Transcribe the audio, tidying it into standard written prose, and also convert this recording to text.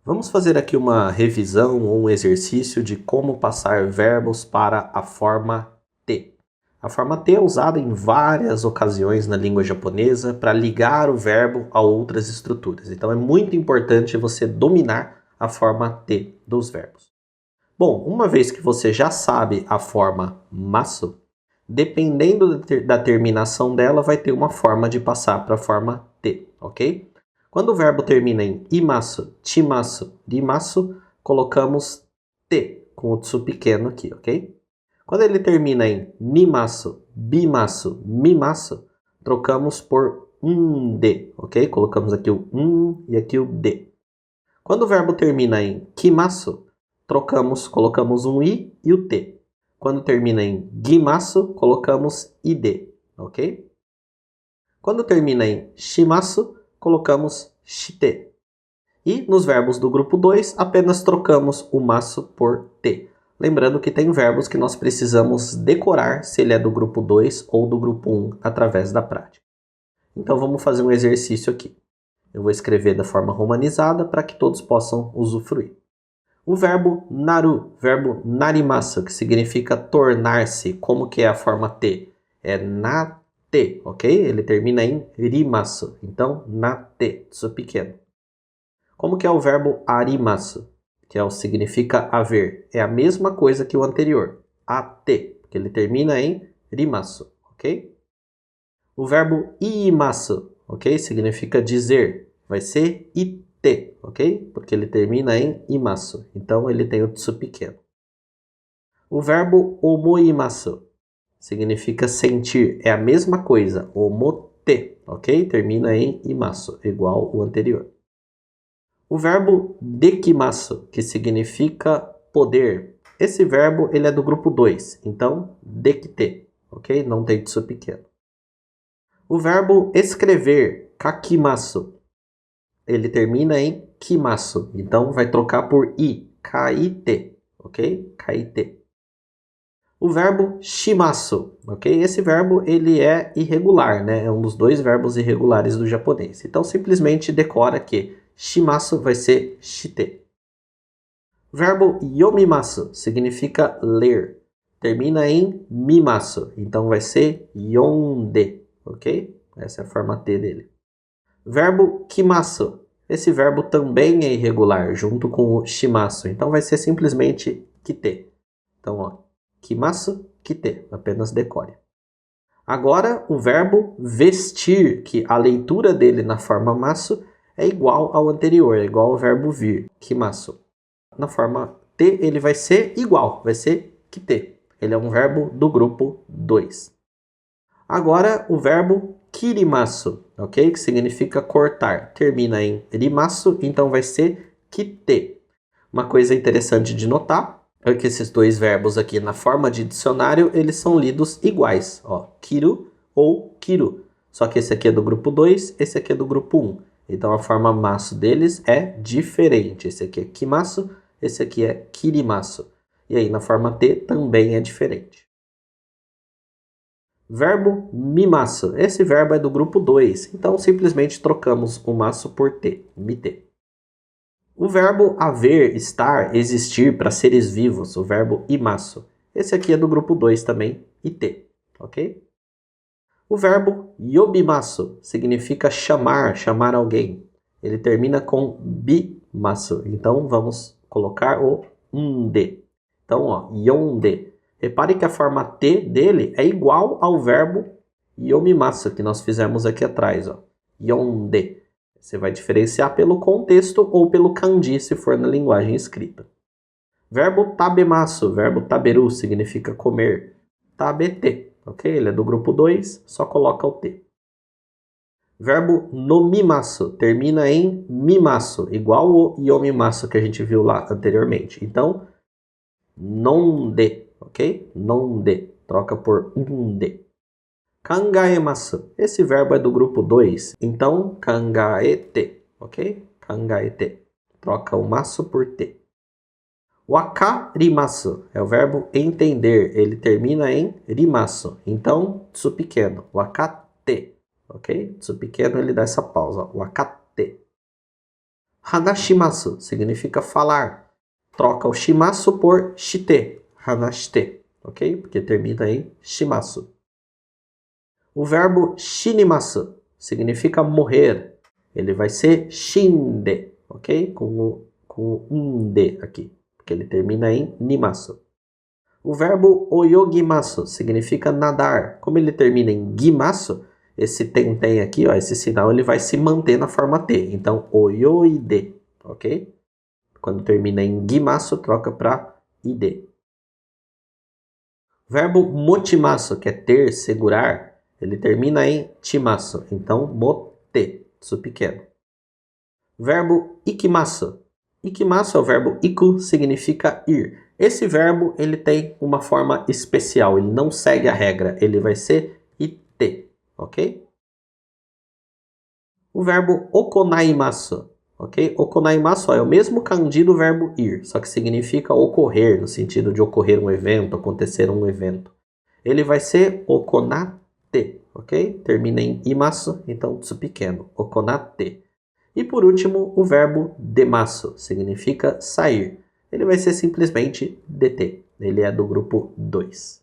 Vamos fazer aqui uma revisão ou um exercício de como passar verbos para a forma T. A forma T é usada em várias ocasiões na língua japonesa para ligar o verbo a outras estruturas. Então é muito importante você dominar a forma T dos verbos. Bom, uma vez que você já sabe a forma masu, dependendo da terminação dela, vai ter uma forma de passar para a forma T, ok? Quando o verbo termina em imasu, chimasu, rimasu, colocamos T com o tsu pequeno aqui, ok? Quando ele termina em nimasu, bimasu, mimasu, trocamos por D, ok? Colocamos aqui o e aqui o D. Quando o verbo termina em kimasu, colocamos um I e o T. Quando termina em gimasu, colocamos ID, ok? Quando termina em shimasu, colocamos shite. E nos verbos do grupo 2, apenas trocamos o masu por T. Lembrando que tem verbos que nós precisamos decorar se ele é do grupo 2 ou do grupo 1 através da prática. Então vamos fazer um exercício aqui. Eu vou escrever da forma romanizada para que todos possam usufruir. O verbo naru, verbo narimasu, que significa tornar-se, como que é a forma T? É nate, ok? Ele termina em rimasu, então nate, tsu pequeno. Como que é o verbo arimasu, que significa haver? É a mesma coisa que o anterior, ate, porque ele termina em rimasu, ok? O verbo iimasu, ok? Significa dizer, vai ser ite, ok? Porque ele termina em imasu, então ele tem o tsu pequeno. O verbo omoimasu significa sentir, é a mesma coisa, omote, ok? Termina em imasu, igual o anterior. O verbo dekimasu, que significa poder, esse verbo ele é do grupo 2, então dekite, ok? Não tem tsu pequeno. O verbo escrever, kakimasu, ele termina em kimasu, então vai trocar por i, kaite, ok? Kaite. O verbo shimasu, ok? Esse verbo ele é irregular, né? É um dos dois verbos irregulares do japonês. Então simplesmente decora que shimasu vai ser shite. O verbo yomimasu significa ler. Termina em mimasu, então vai ser yonde, ok? Essa é a forma T dele. Verbo kimasu. Esse verbo também é irregular, junto com o shimasu. Então vai ser simplesmente kite. Então, ó, kimasu, kite. Apenas decore. Agora, o verbo vestir, que a leitura dele na forma masu é igual ao anterior, é igual ao verbo vir, kimasu. Na forma T, ele vai ser igual, vai ser kite. Ele é um verbo do grupo 2. Agora, o verbo kirimasu, ok? Que significa cortar. Termina em rimasu, então vai ser kite. Uma coisa interessante de notar é que esses dois verbos aqui na forma de dicionário, eles são lidos iguais. Ó, kiru ou kiru. Só que esse aqui é do grupo 2, esse aqui é do grupo 1. Então a forma masu deles é diferente. Esse aqui é kimasu, esse aqui é kirimasu. E aí na forma T também é diferente. Verbo mimasu. Esse verbo é do grupo 2, então simplesmente trocamos o masu por T, mite. O verbo haver, estar, existir para seres vivos, o verbo imasu. Esse aqui é do grupo 2 também, ite, ok? O verbo yobimasu significa chamar, chamar alguém. Ele termina com bimasu, então vamos colocar o nde. Então, ó, yonde. Repare que a forma T dele é igual ao verbo yomimasu que nós fizemos aqui atrás, ó. Yonde. Você vai diferenciar pelo contexto ou pelo kanji, se for na linguagem escrita. Verbo tabemasu, verbo taberu, significa comer. Tabete, ok? Ele é do grupo 2, só coloca o T. Verbo nomimasu, termina em mimasu, igual o yomimasu que a gente viu lá anteriormente. Então, nonde, ok? Nonde, troca por unde. Kangaemasu. Esse verbo é do grupo 2, então kangaete, ok? Kangaete. Troca o masu por te. Wakarimasu é o verbo entender, ele termina em rimasu, então tsu pequeno, wakate, ok? Tsu pequeno ele dá essa pausa, wakate. Hanashimasu significa falar. Troca o shimasu por shite. Hanashite, ok? Porque termina em shimasu. O verbo shinimasu significa morrer. Ele vai ser shinde, ok? Com um D aqui, porque ele termina em nimasu. O verbo oyogimasu significa nadar. Como ele termina em gimasu, esse tem aqui, ó, esse sinal, ele vai se manter na forma T. Então, oyoide, ok? Quando termina em gimasu, troca para ide. O verbo mochimasu, que é ter, segurar, ele termina em chimasu. Então, mote, su pequeno. Verbo ikimasu. Ikimasu é o verbo iku, significa ir. Esse verbo ele tem uma forma especial, ele não segue a regra, ele vai ser ite, ok? O verbo okonaimasu, ok? Okonaimasu é o mesmo kanji do verbo ir, só que significa ocorrer, no sentido de ocorrer um evento, acontecer um evento. Ele vai ser okonate, ok? Termina em imasu, então tsu pequeno, okonate. E por último, o verbo demasu, significa sair. Ele vai ser simplesmente dt. Ele é do grupo 2.